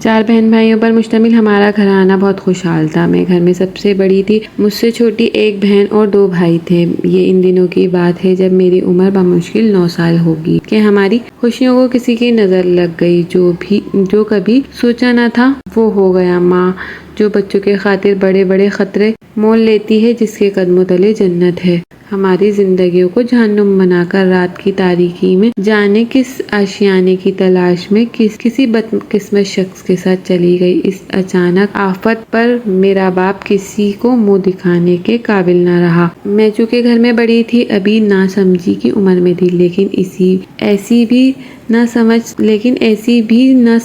4 بہن بھائیوں پر مشتمل ہمارا گھرانہ بہت خوشحال تھا۔ میں گھر میں سب سے بڑی تھی، مجھ سے چھوٹی ایک بہن اور 2 بھائی تھے۔ یہ ان دنوں کی بات ہے جب میری عمر بمشکل 9 سال ہوگی کہ ہماری خوشیوں کو کسی کی نظر لگ گئی۔ جو کبھی سوچا نہ تھا وہ ہو گیا۔ ماں جو بچوں کے خاطر بڑے بڑے خطرے مول لیتی ہے، جس کے قدموں تلے جنت ہے، ہماری زندگیوں کو جہنم بنا کر رات کی تاریکی میں جانے کس آشیانے کی تلاش میں کسی بدقسمت شخص کے ساتھ چلی گئی۔ اس اچانک آفت پر میرا باپ کسی کو منہ دکھانے کے قابل نہ رہا۔ میں چونکہ گھر میں بڑی تھی، ابھی نہ سمجھی کی عمر میں تھی، لیکن ایسی بھی نہ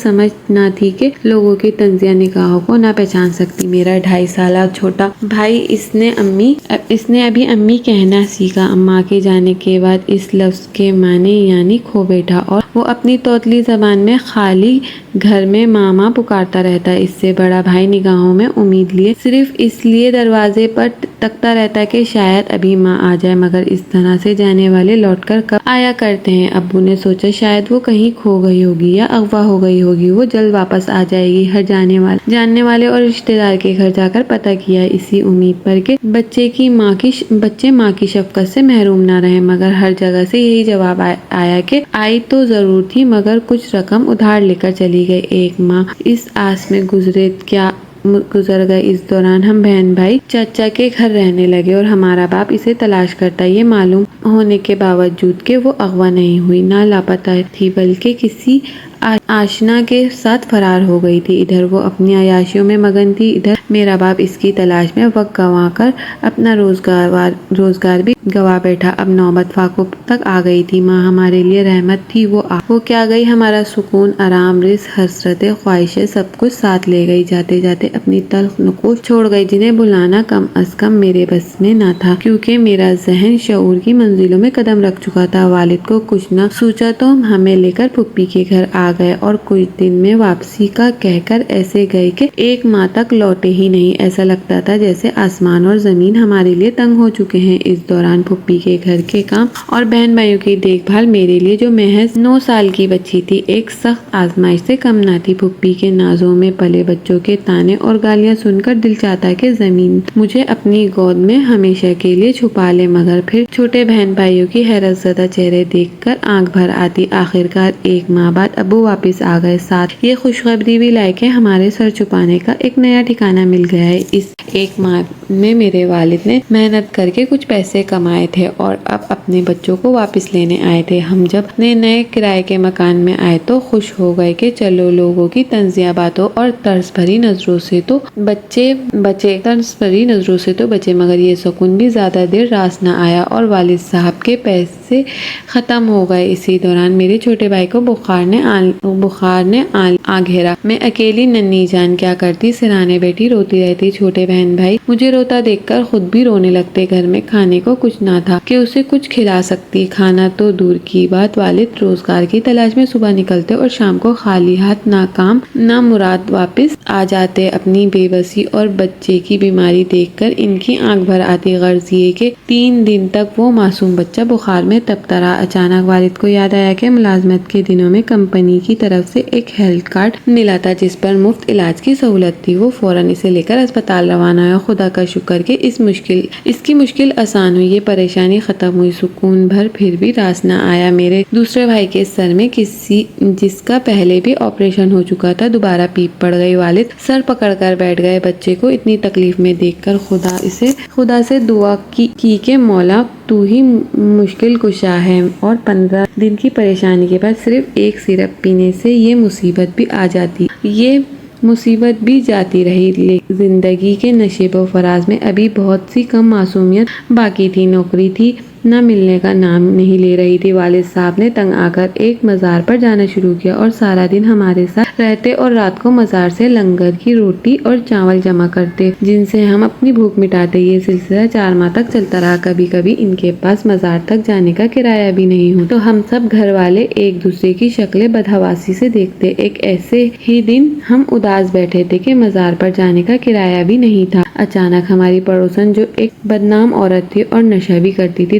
سمجھ نہ تھی کہ لوگوں کی طنزیہ نگاہوں کو نہ پہچان سکتی۔ میرا 2.5 سالہ چھوٹا بھائی، اس نے ابھی امی کہنا سیکھا۔ ماں کے جانے کے بعد اس لفظ کے معنی یعنی کھو بیٹھا، اور وہ اپنی توتلی زبان میں خالی گھر میں ماں ماں پکارتا رہتا۔ اس سے بڑا بھائی نگاہوں میں امید لیے صرف اس لیے دروازے پر تکتا رہتا کہ شاید ابھی ماں آ جائے، مگر اس طرح سے جانے والے لوٹ کر کب آیا کرتے ہیں۔ ابو نے سوچا شاید وہ کہیں کھو گئی ہوگی یا اغوا ہو گئی ہوگی، وہ جلد واپس آ جائے گی۔ ہر جاننے والے اور رشتے دار کے گھر جا کر پتہ کیا، اسی امید پر کہ بچے ماں کی شفقت سے محروم نہ رہے، مگر ہر جگہ سے یہی جواب آیا کہ آئی تو ضرور تھی، مگر کچھ رقم ادھار لے کر چلی گئی۔ ایک ماہ اس آس میں گزر گئے۔ اس دوران ہم بہن بھائی چاچا کے گھر رہنے لگے اور ہمارا باپ اسے تلاش کرتا، یہ معلوم ہونے کے باوجود کہ وہ اغوا نہیں ہوئی، نہ لاپتہ تھی، بلکہ کسی آشنا کے ساتھ فرار ہو گئی تھی۔ ادھر وہ اپنی عیاشیوں میں مگن تھی، ادھر میرا باپ اس کی تلاش میں وقت گنوا کر اپنا روزگار بھی گوا بیٹھا۔ اب نوبت فاقوں تک آ گئی تھی۔ ماں ہمارے لیے رحمت تھی، وہ کیا گئی، ہمارا سکون، آرام، رزق، حسرتیں، خواہشیں سب کچھ ساتھ لے گئی۔ جاتے جاتے اپنی تلخ نقوش چھوڑ گئی، جنہیں بھلانا کم از کم میرے بس میں نہ تھا، کیونکہ میرا ذہن شعور کی منزلوں میں قدم رکھ چکا تھا۔ والد کو کچھ نہ سوچا تو ہمیں لے کر پھوپھی کے گھر آ گئے، اور کچھ دن میں واپسی کا کہہ کر ایسے گئے کہ 1 ماہ تک لوٹے ہی نہیں۔ ایسا لگتا تھا جیسے آسمان اور زمین ہمارے لیے تنگ ہو چکے ہیں۔ اس دوران پھوپھی کے گھر کے کام اور بہن بھائیوں کی دیکھ بھال میرے لیے، جو محض 9 سال کی بچی تھی، ایک سخت آزمائش سے کم نہ تھی۔ پھوپھی کے نازوں میں پلے بچوں کے طعنے اور گالیاں سن کر دل چاہتا کہ زمین مجھے اپنی گود میں ہمیشہ کے لیے چھپا لے، مگر پھر چھوٹے بہن بھائیوں کی حیرت زدہ چہرے دیکھ کر آنکھ بھر آتی۔ آخرکار 1 ماہ بعد ابو واپس آ گئے، ساتھ یہ خوشخبری بھی لائے کہ ہمارے سر چھپانے کا ایک نیا ٹھکانہ مل گیا ہے۔ اس 1 ماہ میں میرے والد نے محنت کر کے کچھ پیسے کمائے تھے اور اب اپنے بچوں کو واپس لینے آئے تھے۔ ہم جب اپنے نئے کرائے کے مکان میں آئے تو خوش ہو گئے کہ چلو لوگوں کی طنزیہ باتوں اور طرز بھری نظروں سے تو بچے، مگر یہ سکون بھی زیادہ دیر راست نہ آیا اور والد صاحب کے پیسے ختم ہو گئے۔ اسی دوران میرے چھوٹے بھائی کو بخار نے آ گھیرا۔ میں اکیلی ننھی جان کیا کرتی، سرانے بیٹھی روتی رہتی۔ چھوٹے بہن بھائی مجھے روتا دیکھ کر خود بھی رونے لگتے۔ گھر میں کھانے کو کچھ نہ تھا کہ اسے کچھ کھلا سکتی، کھانا تو دور کی بات، والد روزگار کی تلاش میں صبح نکلتے اور شام کو خالی ہاتھ ناکام نہ مراد واپس آ جاتے۔ اپنی بے بسی اور بچے کی بیماری دیکھ کر ان کی آنکھ بھر آتی، غرض یہ کہ 3 دن تک وہ معصوم بچہ بخار میں تپتا رہا۔ اچانک والد کو یاد آیا کہ ملازمت کے دنوں میں کمپنی کی طرف سے ایک ہیلتھ کارڈ ملا تھا جس پر مفت علاج کی سہولت تھی۔ وہ فوراً اسے لے کر اسپتال روانہ ہوا۔ خدا کا شکر کہ اس کی مشکل آسان ہوئی، یہ پریشانی ختم ہوئی، سکون بھر پھر بھی راست نہ آیا۔ میرے دوسرے بھائی کے سر میں جس کا پہلے بھی آپریشن ہو چکا تھا دوبارہ پیپ پڑ گئی۔ والد سر پکڑ کر بیٹھ گئے۔ بچے کو اتنی تکلیف میں دیکھ کر خدا سے دعا کی کہ مولا تو ہی مشکل کشا ہے، اور 15 دن کی پریشانی کے بعد صرف ایک سیرپ پینے سے یہ مصیبت بھی جاتی رہی۔ زندگی کے نشیب و فراز میں ابھی بہت سی کم معصومیت باقی تھی۔ نوکری تھی نہ ملنے کا نام نہیں لے رہی تھی۔ والد صاحب نے تنگ آ کر ایک مزار پر جانا شروع کیا اور سارا دن ہمارے ساتھ رہتے اور رات کو مزار سے لنگر کی روٹی اور چاول جمع کرتے، جن سے ہم اپنی بھوک مٹاتے۔ یہ سلسلہ 4 ماہ تک چلتا رہا۔ کبھی کبھی ان کے پاس مزار تک جانے کا کرایہ بھی نہیں ہو تو ہم سب گھر والے ایک دوسرے کی شکلیں بدحواسی سے دیکھتے۔ ایک ایسے ہی دن ہم اداس بیٹھے تھے کہ مزار پر جانے کا کرایہ بھی نہیں تھا۔ اچانک ہماری پڑوسن، جو ایک بدنام عورت تھی اور نشہ بھی کرتی تھی،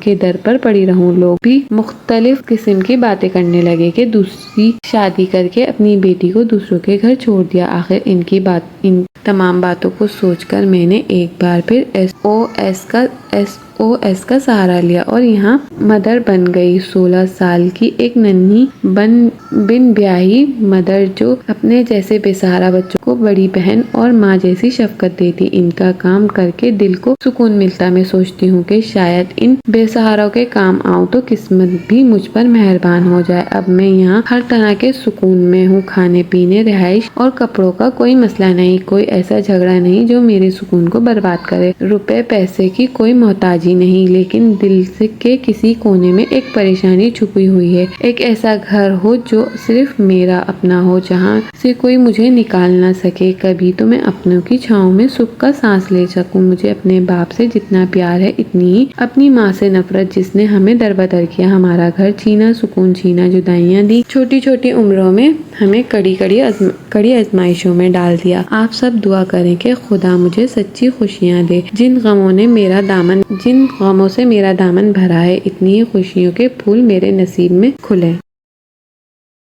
کے در پر پڑی رہوں۔ لوگ بھی مختلف قسم کی باتیں کرنے لگے کہ دوسری شادی کر کے اپنی بیٹی کو دوسروں کے گھر چھوڑ دیا۔ آخر ان تمام باتوں کو سوچ کر میں نے ایک بار پھر SOS کا سہارا لیا اور یہاں مدر بن گئی۔ 16 سال کی ایک ننھی بن بیاہی مدر جو اپنے جیسے بے سہارا بچوں کو بڑی بہن اور ماں جیسی شفقت دیتی۔ ان کا کام کر کے دل کو سکون ملتا۔ میں سوچتی ہوں کہ شاید ان بے سہاروں کے کام آؤں تو قسمت بھی مجھ پر مہربان ہو جائے۔ اب میں یہاں ہر طرح کے سکون میں ہوں، کھانے پینے، رہائش اور کپڑوں کا کوئی مسئلہ نہیں، کوئی ایسا جھگڑا نہیں جو میرے سکون کو برباد کرے۔ روپے پیسے کی کوئی محتاجی نہیں، لیکن دل کے کسی کونے میں ایک پریشانی چھپی ہوئی ہے۔ ایک ایسا گھر ہو جو صرف میرا اپنا ہو، جہاں سے کوئی مجھے نکال نہ سکے۔ کبھی تو میں اپنوں کی چھاؤں میں سکھ کا سانس لے سکوں۔ مجھے اپنے باپ سے جتنا پیار ہے اتنی ہی اپنی ماں سے نفرت، جس نے ہمیں دربدر کیا، ہمارا گھر چھینا، سکون چھینا، جدائیاں دی، چھوٹی چھوٹی عمروں میں ہمیں کڑی آزمائشوں میں ڈال دیا۔ آپ سب دعا کریں کہ خدا مجھے سچی خوشیاں دے۔ جن غموں سے میرا دامن بھرا ہے، اتنی ہی خوشیوں کے پھول میرے نصیب میں کھلے۔